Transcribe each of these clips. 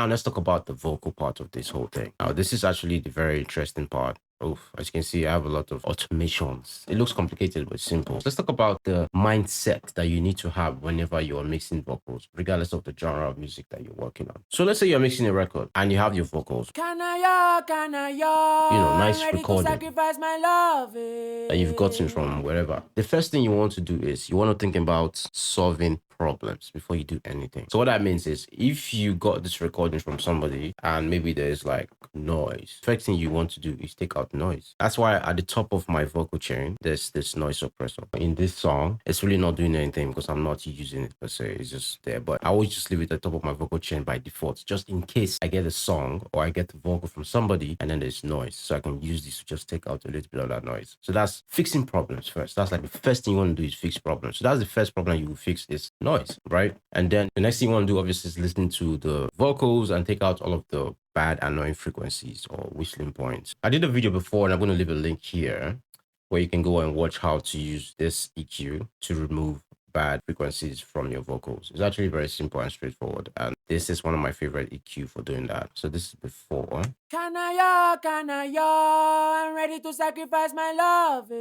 let's talk about the vocal part of this whole thing. Now, this is actually the very interesting part. Oh, as you can see, I have a lot of automations. It looks complicated, but simple. Let's talk about the mindset that you need to have whenever you're mixing vocals, regardless of the genre of music that you're working on. So let's say you're mixing a record and you have your vocals. Kanayo, Kanayo, you know, nice ready recording to sacrifice my love. that you've gotten from wherever. The first thing you want to do is you want to think about solving problems before you do anything. So what that means is if you got this recording from somebody and maybe there's like noise, first thing you want to do is take out noise. That's why at the top of my vocal chain, there's this noise suppressor. In this song, it's really not doing anything because I'm not using it per se. It's just there, but I always just leave it at the top of my vocal chain by default, just in case I get a song or I get a vocal from somebody and then there's noise. So I can use this to just take out a little bit of that noise. So that's fixing problems first. That's like the first thing you want to do is fix problems. So that's the first problem you will fix is noise, right? And then the next thing you want to do obviously is listen to the vocals and take out all of the bad annoying frequencies or whistling points. I did a video before and I'm going to leave a link here where you can go and watch how to use this EQ to remove bad frequencies from your vocals. It's actually very simple and straightforward, and this is one of my favorite EQ for doing that. So this is before. Kanayo, Kanayo, I'm ready to sacrifice my love.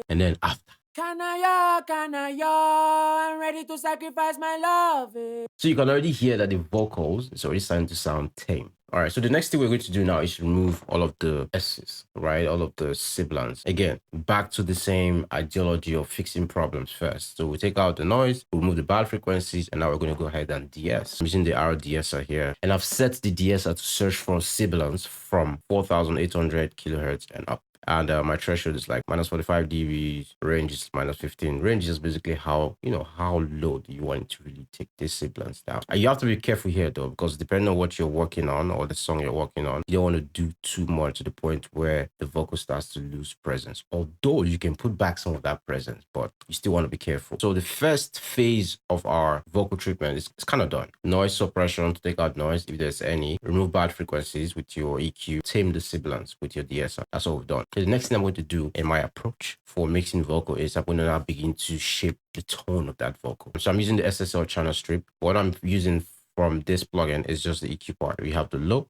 And then after. Kanayo, Kanayo, I'm ready to sacrifice my love. So you can already hear that the vocals is already starting to sound tame. All right, so the next thing we're going to do now is remove all of the S's, right? All of the sibilants. Again, back to the same ideology of fixing problems first. So we take out the noise, we remove the bad frequencies, and now we're going to go ahead and DS. I'm using the RDSer here, and I've set the DSer to search for sibilants from 4,800 kilohertz and up. And my threshold is like minus 45 dB, range is minus 15. Range is basically how, how low do you want to really take these sibilants down. And you have to be careful here though, because depending on what you're working on or the song you're working on, you don't want to do too much to the point where the vocal starts to lose presence. Although you can put back some of that presence, but you still want to be careful. So the first phase of our vocal treatment is kind of done. Noise suppression to take out noise if there's any. Remove bad frequencies with your EQ. Tame the sibilants with your DSR. That's all we've done. So the next thing I'm going to do in my approach for mixing vocal is I'm going to now begin to shape the tone of that vocal. So I'm using the SSL channel strip. What I'm using from this plugin is just the EQ part. You have the low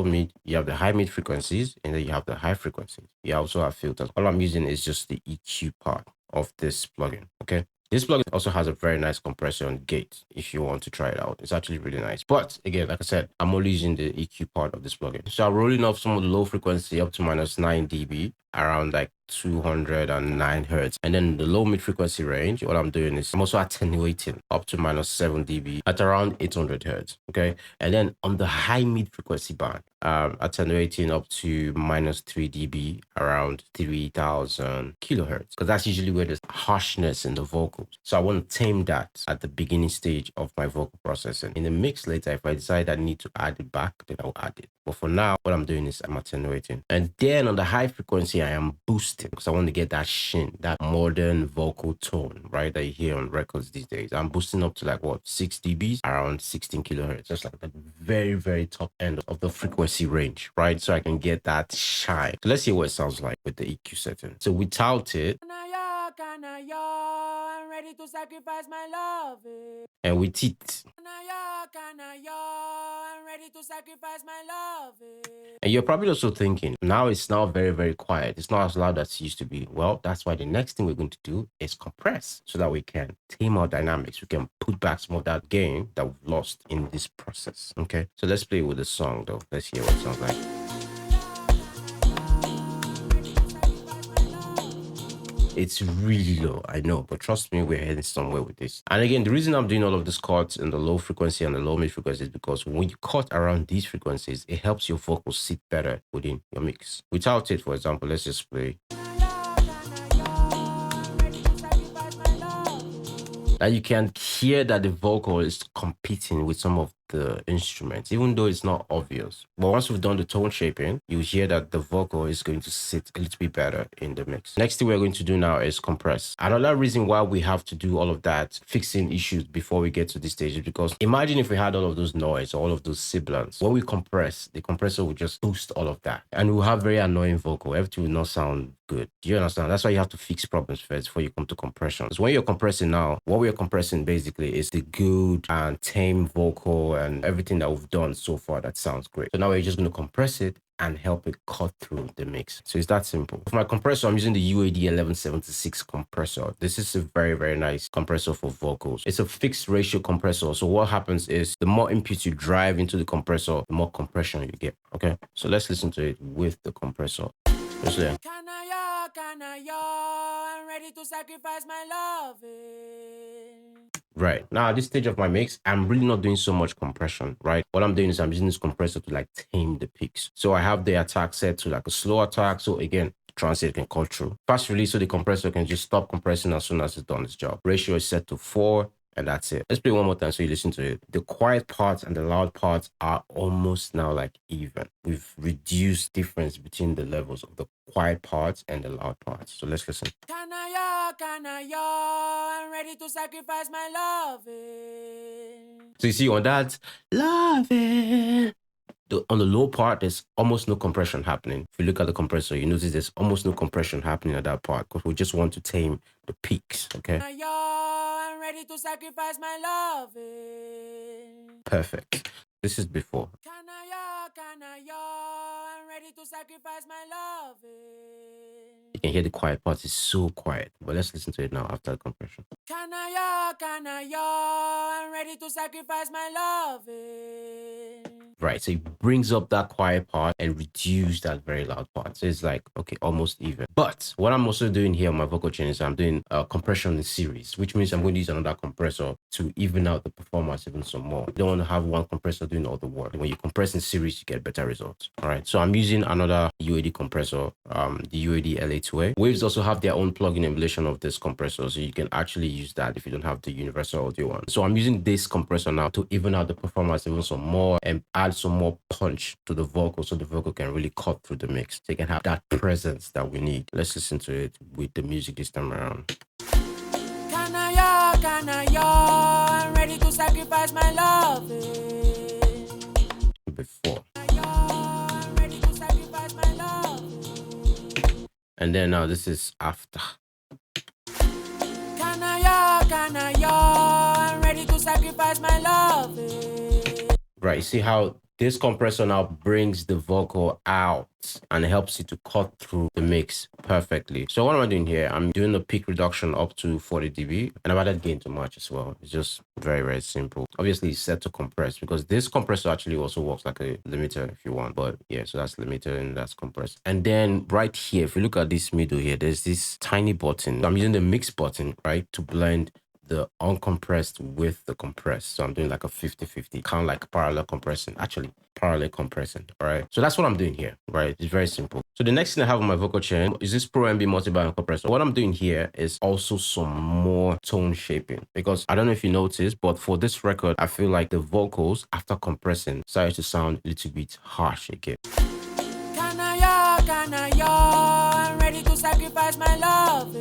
mid, you have the high mid frequencies, and then you have the high frequencies. You also have filters. All I'm using is just the EQ part of this plugin. Okay. This plugin also has a very nice compression gate if you want to try it out. It's actually really nice. But again, like I said, I'm only using the EQ part of this plugin. So I'm rolling off some of the low frequency up to minus 9 dB, around like 209 hertz. And then the low mid frequency range, what I'm doing is I'm also attenuating up to minus 7 dB at around 800 hertz. Okay. And then on the high mid frequency band, attenuating up to minus 3 dB around 3000 kilohertz, because that's usually where there's harshness in the vocals. So I want to tame that at the beginning stage of my vocal processing. In the mix later, if I decide I need to add it back, then I'll add it. But for now, what I'm doing is I'm attenuating. And then on the high frequency, I am boosting because I want to get that sheen, that modern vocal tone, right, that you hear on records these days. I'm boosting up to like what, 6 dBs, around 16 kilohertz, just like the very, very top end of the frequency range, right? So I can get that shine. So let's see what it sounds like with the EQ setting. So without it, Kanayo, I'm ready to sacrifice my love. and with it, Kanayo, I'm ready to sacrifice my love. and you're probably also thinking, now it's now very, very quiet. It's not as loud as it used to be. Well, that's why the next thing we're going to do is compress so that we can tame our dynamics. We can put back some of that gain that we've lost in this process. Okay, so let's play with the song though. Let's hear what it sounds like. It's really low, I know, but trust me, we're heading somewhere with this. And again, the reason I'm doing all of these cuts in the low frequency and the low mid frequency is because when you cut around these frequencies, it helps your vocals sit better within your mix. Without it, for example, let's just play. Now you can hear that the vocal is competing with some of the instruments, even though it's not obvious. But once we've done the tone shaping, you hear that the vocal is going to sit a little bit better in the mix. Next thing we're going to do now is compress. Another reason why we have to do all of that fixing issues before we get to this stage is because imagine if we had all of those noise, all of those sibilants. When we compress, the compressor will just boost all of that, and we'll have very annoying vocal. Everything will not sound good. Do you understand? That's why you have to fix problems first before you come to compression. So when you're compressing now, what we're compressing basically is the good and tame vocal and everything that we've done so far that sounds great. So now we're just going to compress it and help it cut through the mix. So it's that simple. For my compressor, I'm using the UAD 1176 compressor. This is a very, very nice compressor for vocals. It's a fixed ratio compressor. So what happens is the more input you drive into the compressor, the more compression you get. Okay, so let's listen to it with the compressor. Kanayo, Kanayo, I'm ready to sacrifice my love. Right. Now, at this stage of my mix, I'm really not doing so much compression, right? What I'm doing is I'm using this compressor to like tame the peaks. So I have the attack set to like a slow attack. So again, transit can cut through. Fast release, so the compressor can just stop compressing as soon as it's done its job. Ratio is set to 4. And that's it. Let's play one more time so you listen to it. The quiet parts and the loud parts are almost now like even. We've reduced difference between the levels of the quiet parts and the loud parts. So let's listen. Kanayo, Kanayo, I'm ready to sacrifice my love. So you see on that, love it. On the low part, there's almost no compression happening. If you look at the compressor, you notice there's almost no compression happening at that part because we just want to tame the peaks, okay? I'm ready to sacrifice my love. Perfect. This is before. Kanayo, Kanayo, I'm ready to sacrifice my love. You can hear the quiet part is so quiet, but let's listen to it now after the compression. Kanayo, Kanayo, I'm ready to sacrifice my love. Right, so it brings up that quiet part and reduce that very loud part. So it's like, okay, almost even. But what I'm also doing here on my vocal chain is I'm doing compression in series, which means I'm going to use another compressor to even out the performance even some more. You don't want to have one compressor doing all the work. When you compress in series, you get better results. All right, so I'm using another UAD compressor, the UAD LA2A. Waves also have their own plugin emulation of this compressor, so you can actually use that if you don't have the universal audio one. So I'm using this compressor now to even out the performance even some more and add some more punch to the vocal so the vocal can really cut through the mix. They can have that presence that we need. Let's listen to it with the music this time around. Kanayo, Kanayo, I'm ready to sacrifice my love. Before. I'm ready to sacrifice my love. And then now this is after. Kanayo, Kanayo, I'm ready to sacrifice my love. Right, you see how this compressor now brings the vocal out and helps it to cut through the mix perfectly. So what am I doing here? I'm doing a peak reduction up to 40 dB and I've added gain to match as well. It's just very, very simple. Obviously it's set to compress because this compressor actually also works like a limiter if you want. But yeah, so that's limiter and that's compressed. And then right here, if you look at this middle here, there's this tiny button. I'm using the mix button, right, to blend the uncompressed with the compressed. So I'm doing like a 50-50, kind of like parallel compressing, actually parallel compressing. All right, so that's what I'm doing here, right? It's very simple. So the next thing I have on my vocal chain is this Pro MB multi-band compressor. What I'm doing here is also some more tone shaping because I don't know if you noticed, but for this record, I feel like the vocals after compressing started to sound a little bit harsh again. Kanayo, Kanayo, I'm ready to sacrifice my love.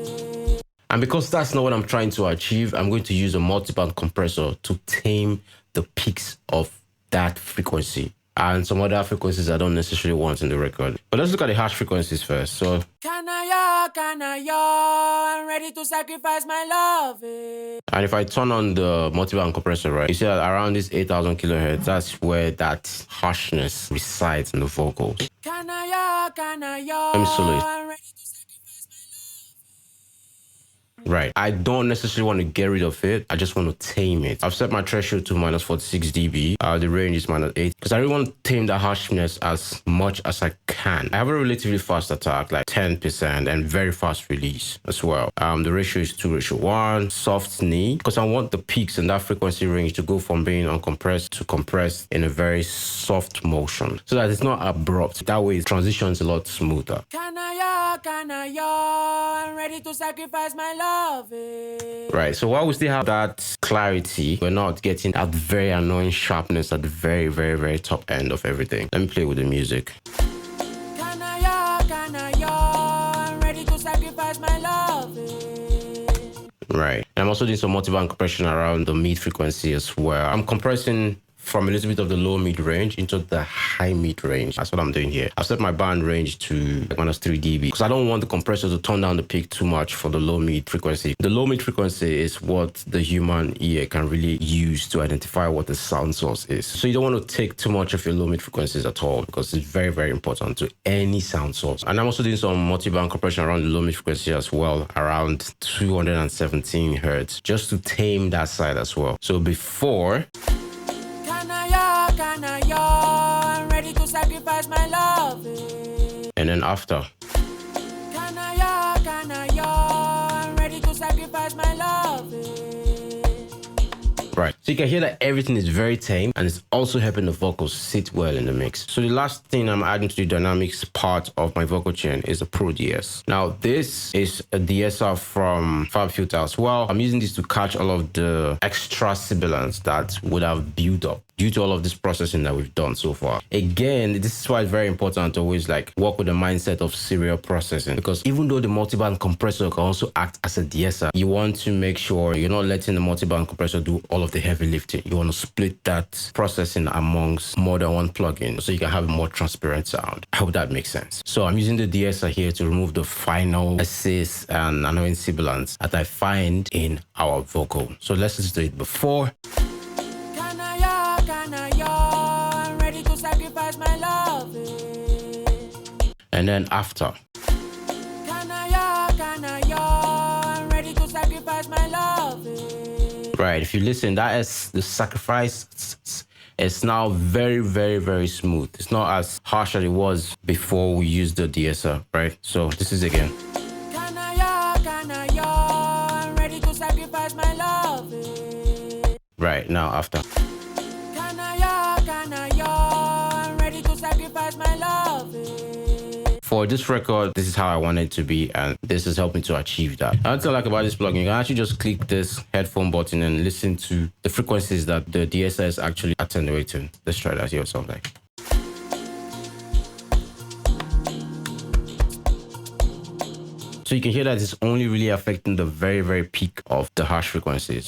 And because that's not what I'm trying to achieve, I'm going to use a multi-band compressor to tame the peaks of that frequency and some other frequencies I don't necessarily want in the record. But let's look at the harsh frequencies first. So Kanayo, Kanayo, I'm ready to sacrifice my love. And if I turn on the multi-band compressor, right, you see that around this 8,000 kilohertz, that's where that harshness resides in the vocals. Kanayo, Kanayo, Let me solo it. I'm ready to sacrifice my love. Right. I don't necessarily want to get rid of it. I just want to tame it. I've set my threshold to minus 46 dB. The range is minus 8 because I really want to tame the harshness as much as I can. I have a relatively fast attack, like 10% and very fast release as well. The ratio is 2:1. Soft knee because I want the peaks in that frequency range to go from being uncompressed to compressed in a very soft motion so that it's not abrupt. That way it transitions a lot smoother. Kanayo, Kanayo, I'm ready to sacrifice my love. Right, so while we still have that clarity, we're not getting that very annoying sharpness at the very, very, very top end of everything. Let me play with the music. Kanayo, Kanayo, I'm ready to sacrifice my love. Right, and I'm also doing some multi-band compression around the mid frequency as well. I'm compressing from a little bit of the low mid range into the high mid range. That's what I'm doing here. I've set my band range to -3 dB because I don't want the compressor to turn down the peak too much for the low mid frequency. The low mid frequency is what the human ear can really use to identify what the sound source is. So you don't want to take too much of your low mid frequencies at all because it's very, very important to any sound source. And I'm also doing some multi-band compression around the low mid frequency as well, around 217 hertz, just to tame that side as well. So before, Kanayo, Kanayo, I'm ready to sacrifice my love. and then after. Kanayo, Kanayo, I'm ready to sacrifice my love. Right. So you can hear that everything is very tame and it's also helping the vocals sit well in the mix. So the last thing I'm adding to the dynamics part of my vocal chain is the Pro DS. Now this is a DSR from FabFilter as well. I'm using this to catch all of the extra sibilance that would have built up due to all of this processing that we've done so far. Again, this is why it's very important to always like work with the mindset of serial processing, because even though the multiband compressor can also act as a DSR, you want to make sure you're not letting the multiband compressor do all of the heavy lifting. You want to split that processing amongst more than one plugin so you can have a more transparent sound. I hope that makes sense. So I'm using the DSR here to remove the final assist and annoying sibilance that I find in our vocal. So let's just do it before. Kanayo, Kanayo, I'm ready to sacrifice my love. And then after. Kanayo, Kanayo, I'm ready to sacrifice my love. Right, if you listen, that is the sacrifice. It's now very, very, very smooth. It's not as harsh as it was before we used the DSR, right? So this is again. Kanayo, Kanayo, I'm ready to sacrifice my love. Right, now after. Kanayo, Kanayo, I'm ready to sacrifice my love. For this record, this is how I want it to be, and this has helped me to achieve that. Another thing I like about this plugin, you can actually just click this headphone button and listen to the frequencies that the DSR is actually attenuating. Let's try that here or something. So you can hear that it's only really affecting the very, very peak of the harsh frequencies.